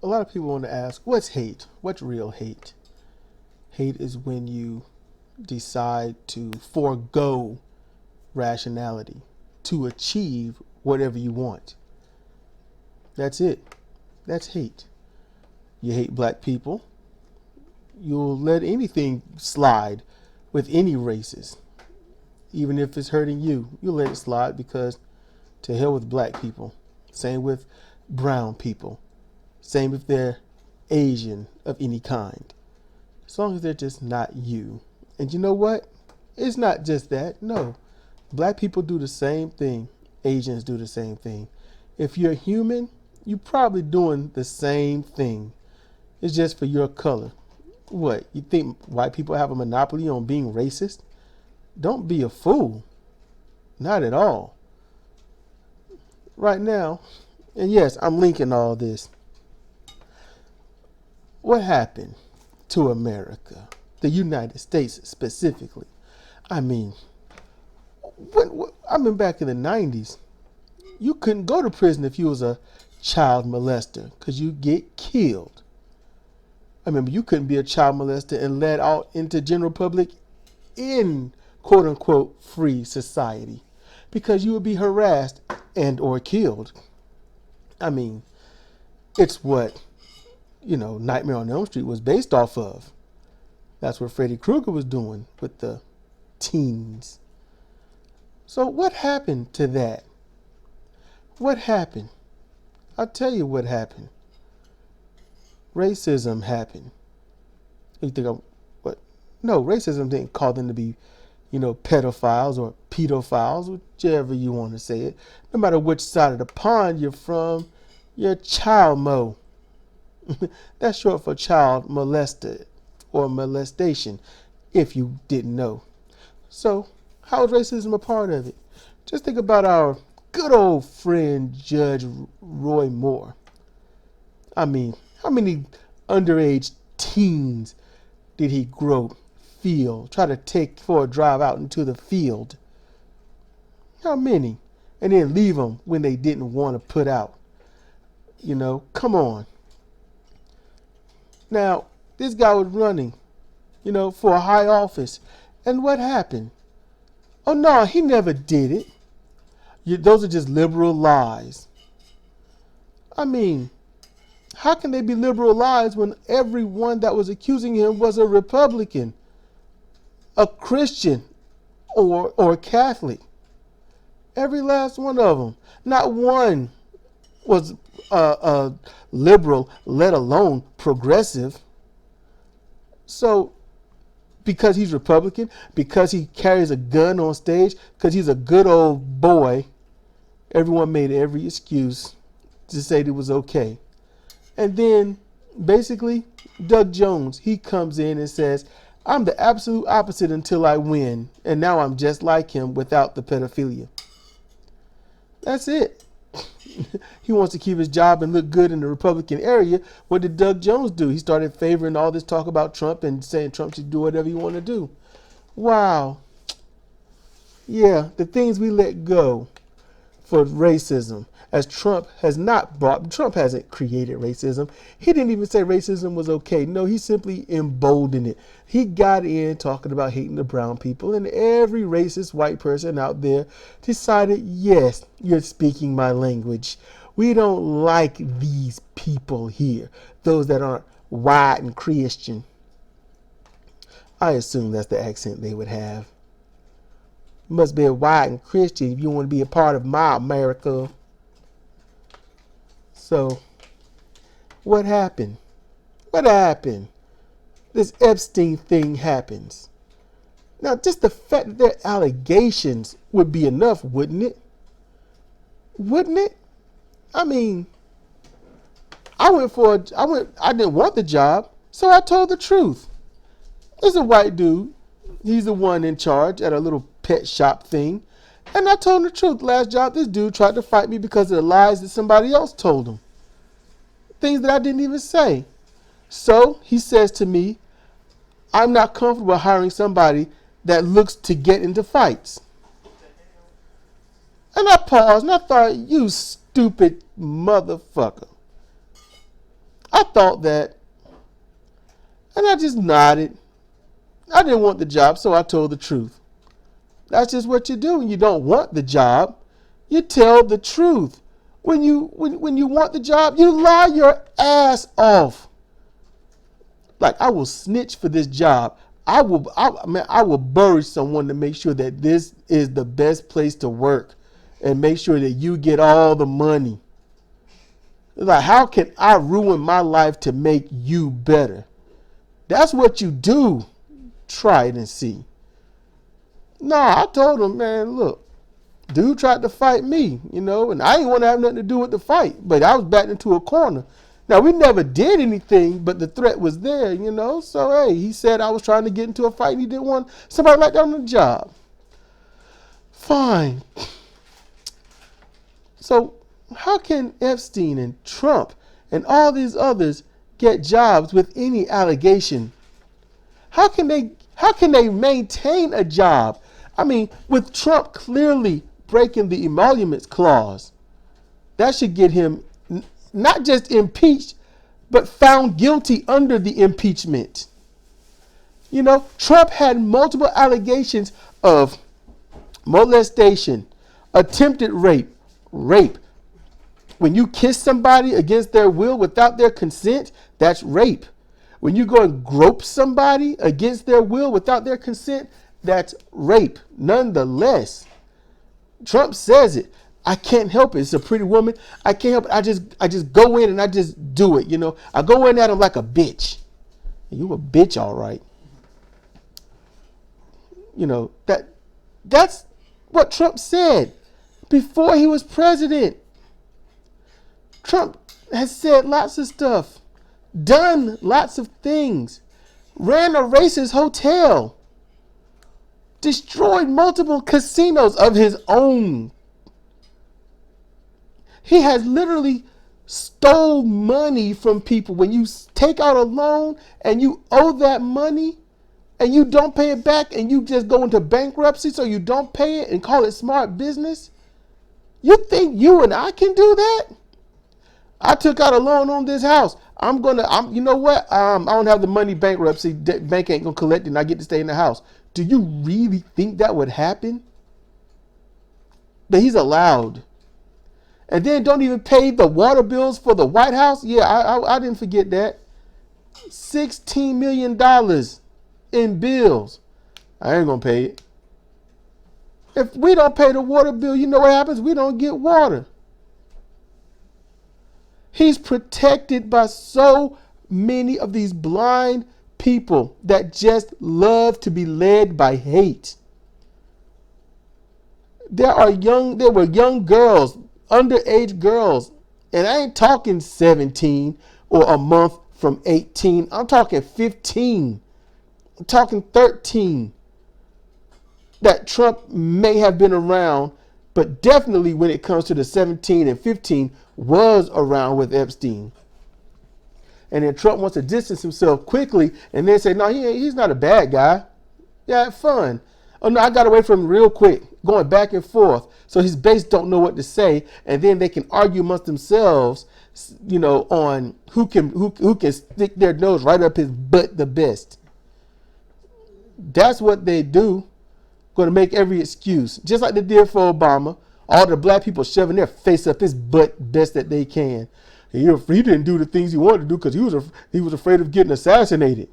A lot of people want to ask, what's hate? What's real hate? Hate is when you decide to forego rationality to achieve whatever you want. That's it. That's hate. You hate black people. You'll let anything slide with any races. Even if it's hurting you, you'll let it slide because to hell with black people. Same with brown people. Same if they're Asian of any kind. As long as they're just not you. And you know what? It's not just that. No. Black people do the same thing. Asians do the same thing. If you're human, you're probably doing the same thing. It's just for your color. What? You think white people have a monopoly on being racist? Don't be a fool. Not at all. Right now, and yes, I'm linking all this. What happened to America, the United States specifically? I mean, back in the 90s, you couldn't go to prison if you was a child molester because you get killed. I remember you couldn't be a child molester and let out into general public in quote unquote free society because you would be harassed and or killed. I mean, it's what, Nightmare on Elm Street was based off of. That's what Freddy Krueger was doing with the teens. So what happened to that? What happened? I'll tell you what happened. Racism happened. You think what? No, racism didn't call them to be, pedophiles or pedophiles, whichever you want to say it. No matter which side of the pond you're from, you're child mo. That's short for child molested or molestation, if you didn't know. So, how is racism a part of it? Just think about our good old friend Judge Roy Moore. I mean, how many underage teens did he try to take for a drive out into the field? How many? And then leave them when they didn't want to put out. Come on. Now, this guy was running, for a high office. And what happened? Oh, no, he never did it. Those are just liberal lies. I mean, how can they be liberal lies when everyone that was accusing him was a Republican, a Christian, or a Catholic? Every last one of them. Not one was a liberal, let alone progressive. So, because he's Republican, because he carries a gun on stage, because he's a good old boy, everyone made every excuse to say it was okay. And then, basically, Doug Jones, he comes in and says, I'm the absolute opposite until I win. And now I'm just like him without the pedophilia. That's it. He wants to keep his job and look good in the Republican area. What did Doug Jones do? He started favoring all this talk about Trump and saying Trump should do whatever he want to do. Wow. Yeah, the things we let go for racism, as Trump hasn't created racism. He didn't even say racism was okay. No, he simply emboldened it. He got in talking about hating the brown people, and every racist white person out there decided, yes, you're speaking my language. We don't like these people here, those that aren't white and Christian. I assume that's the accent they would have. You must be a white and Christian if you want to be a part of my America. So, what happened? What happened? This Epstein thing happens. Now, just the fact that their allegations would be enough, wouldn't it? Wouldn't it? I mean, I didn't want the job, so I told the truth. There's a white dude. He's the one in charge at a little pet shop thing. And I told him the truth. Last job, this dude tried to fight me because of the lies that somebody else told him. Things that I didn't even say. So he says to me, I'm not comfortable hiring somebody that looks to get into fights. And I paused and I thought, you stupid motherfucker. I thought that, and I just nodded. I didn't want the job, so I told the truth. That's just what you do when you don't want the job. You tell the truth. When you want the job, you lie your ass off. Like, I will snitch for this job. I will bury someone to make sure that this is the best place to work and make sure that you get all the money. Like, how can I ruin my life to make you better? That's what you do. Try it and see. Nah, I told him, man, look, dude tried to fight me, and I didn't want to have nothing to do with the fight, but I was backed into a corner. Now, we never did anything, but the threat was there, So, hey, he said I was trying to get into a fight and he didn't want somebody like that on the job. Fine. So, how can Epstein and Trump and all these others get jobs with any allegation? How can they maintain a job? I mean, with Trump clearly breaking the emoluments clause, that should get him not just impeached, but found guilty under the impeachment. Trump had multiple allegations of molestation, attempted rape. When you kiss somebody against their will without their consent, that's rape. When you go and grope somebody against their will without their consent, that's rape. Nonetheless, Trump says it. I can't help it. It's a pretty woman. I can't help it. I just go in and I just do it. I go in at him like a bitch. You a bitch, all right. That's what Trump said before he was president. Trump has said lots of stuff, done lots of things, ran a racist hotel, destroyed multiple casinos of his own. He has literally stole money from people. When you take out a loan and you owe that money and you don't pay it back and you just go into bankruptcy so you don't pay it and call it smart business, you think you and I can do that? I took out a loan on this house. You know what? I don't have the money, bankruptcy. Bank ain't gonna collect it and I get to stay in the house. Do you really think that would happen? But he's allowed. And then don't even pay the water bills for the White House. Yeah, I didn't forget that. $16 million in bills. I ain't gonna pay it. If we don't pay the water bill, you know what happens? We don't get water. He's protected by so many of these blind people that just love to be led by hate. There were young girls, underage girls, and I ain't talking 17 or a month from 18. I'm talking 15. I'm talking 13 that Trump may have been around, but definitely when it comes to the 17 and 15 was around with Epstein. And then Trump wants to distance himself quickly and then say, no, he's not a bad guy. Yeah, have fun. Oh no, I got away from him real quick, going back and forth. So his base don't know what to say, and then they can argue amongst themselves, on who can stick their nose right up his butt the best. That's what they do. Going to make every excuse, just like they did for Obama. All the black people shoving their face up his butt best that they can. He didn't do the things he wanted to do because he was afraid of getting assassinated.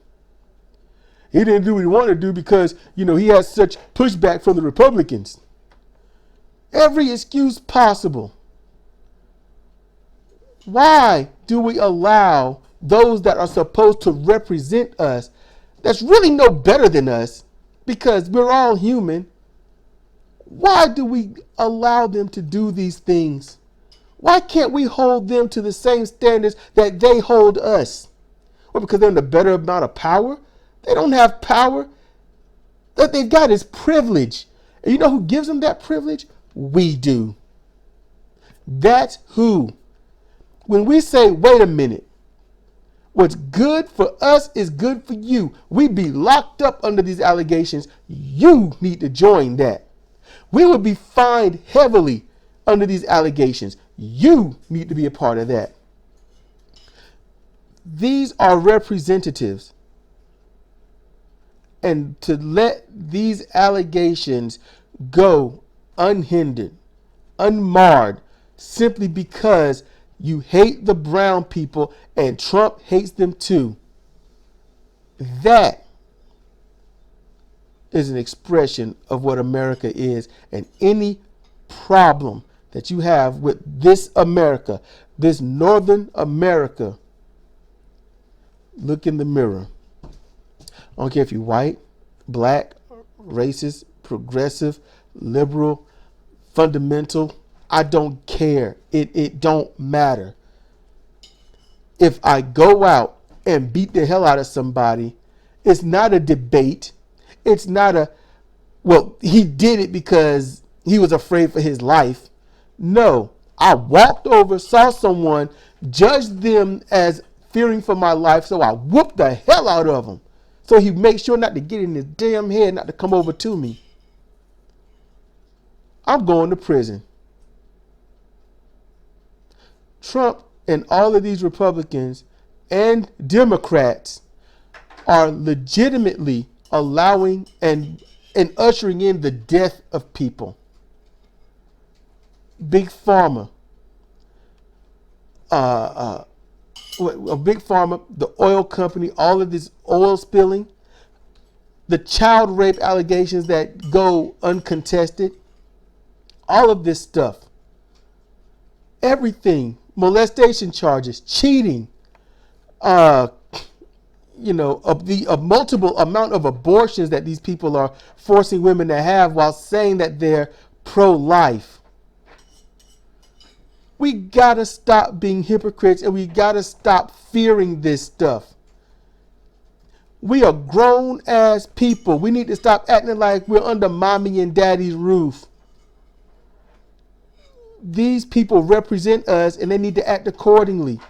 He didn't do what he wanted to do because, he had such pushback from the Republicans. Every excuse possible. Why do we allow those that are supposed to represent us, that's really no better than us, because we're all human, why do we allow them to do these things? Why can't we hold them to the same standards that they hold us? Well, because they're in a better amount of power? They don't have power. What they've got is privilege. And you know who gives them that privilege? We do. That's who. When we say, wait a minute, what's good for us is good for you. We be locked up under these allegations. You need to join that. We would be fined heavily under these allegations. You need to be a part of that. These are representatives. And to let these allegations go unhindered, unmarred, simply because you hate the brown people and Trump hates them too, that is an expression of what America is. And any problem that you have with this America, this Northern America, look in the mirror. I don't care if you're white, black, racist, progressive, liberal, fundamental. I don't care. It don't matter. If I go out and beat the hell out of somebody, it's not a debate. It's not a, well, he did it because he was afraid for his life. No, I walked over, saw someone, judged them as fearing for my life, so I whooped the hell out of him. So he makes sure not to get in his damn head, not to come over to me. I'm going to prison. Trump and all of these Republicans and Democrats are legitimately allowing and ushering in the death of people. Big Pharma, Big Pharma, the oil company, all of this oil spilling, the child rape allegations that go uncontested, all of this stuff, everything, molestation charges, cheating, a multiple amount of abortions that these people are forcing women to have while saying that they're pro-life. We gotta stop being hypocrites, and we gotta stop fearing this stuff. We are grown ass people. We need to stop acting like we're under mommy and daddy's roof. These people represent us, and they need to act accordingly.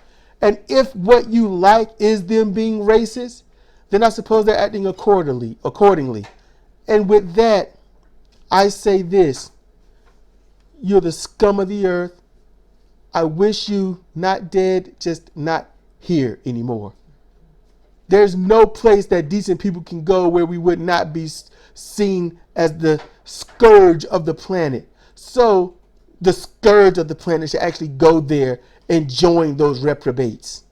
And if what you like is them being racist, then I suppose they're acting accordingly. And with that, I say this: you're the scum of the earth. I wish you not dead, just not here anymore. There's no place that decent people can go where we would not be seen as the scourge of the planet. So the scourge of the planet should actually go there and join those reprobates.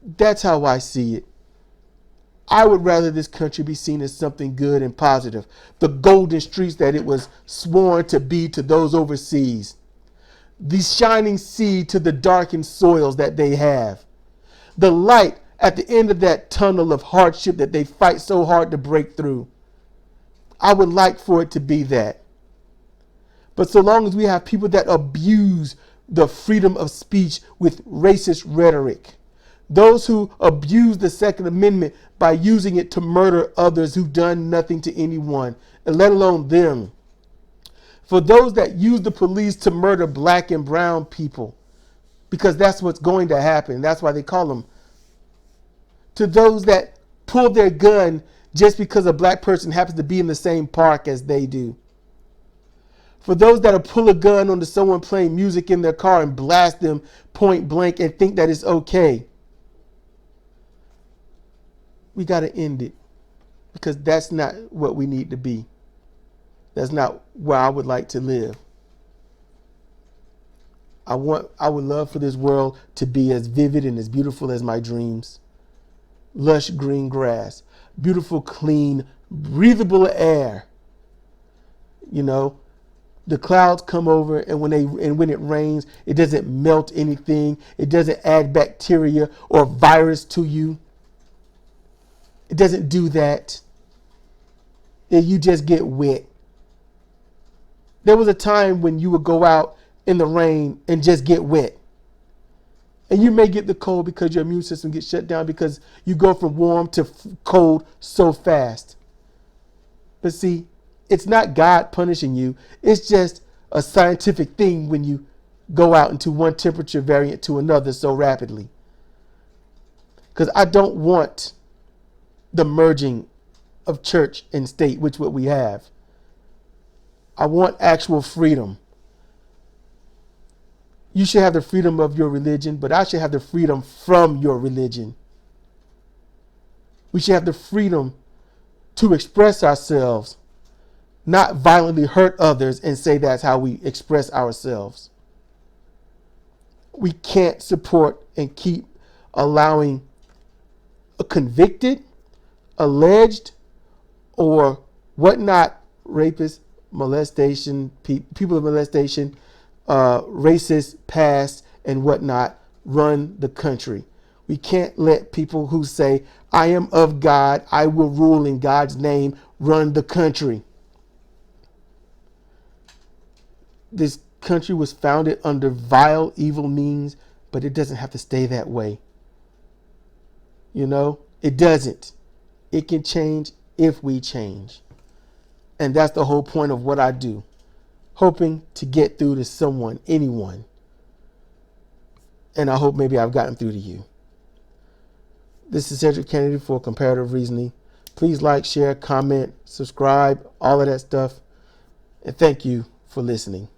That's how I see it. I would rather this country be seen as something good and positive. The golden streets that it was sworn to be to those overseas. The shining seed to the darkened soils that they have. The light at the end of that tunnel of hardship that they fight so hard to break through. I would like for it to be that. But so long as we have people that abuse the freedom of speech with racist rhetoric, those who abuse the Second Amendment by using it to murder others who've done nothing to anyone, and let alone them. For those that use the police to murder black and brown people, because that's what's going to happen. That's why they call them. To those that pull their gun just because a black person happens to be in the same park as they do. For those that will pull a gun onto someone playing music in their car and blast them point blank and think that it's okay. We got to end it, because that's not what we need to be. That's not where I would like to live. I would love for this world to be as vivid and as beautiful as my dreams. Lush green grass, beautiful, clean, breathable air. You know, the clouds come over, and when it rains, it doesn't melt anything. It doesn't add bacteria or virus to you. It doesn't do that. And you just get wet. There was a time when you would go out in the rain and just get wet. And you may get the cold because your immune system gets shut down because you go from warm to cold so fast. But see, it's not God punishing you. It's just a scientific thing when you go out into one temperature variant to another so rapidly. Because I don't want the merging of church and state, which what we have. I want actual freedom. You should have the freedom of your religion, but I should have the freedom from your religion. We should have the freedom to express ourselves, not violently hurt others and say that's how we express ourselves. We can't support and keep allowing a convicted, alleged, or whatnot, rapist, molestation, people of molestation, racist past, and whatnot run the country. We can't let people who say, I am of God, I will rule in God's name, run the country. This country was founded under vile, evil means, but it doesn't have to stay that way. You know, it doesn't. It can change if we change. And that's the whole point of what I do. Hoping to get through to someone, anyone. And I hope maybe I've gotten through to you. This is Cedric Kennedy for Comparative Reasoning. Please like, share, comment, subscribe, all of that stuff. And thank you for listening.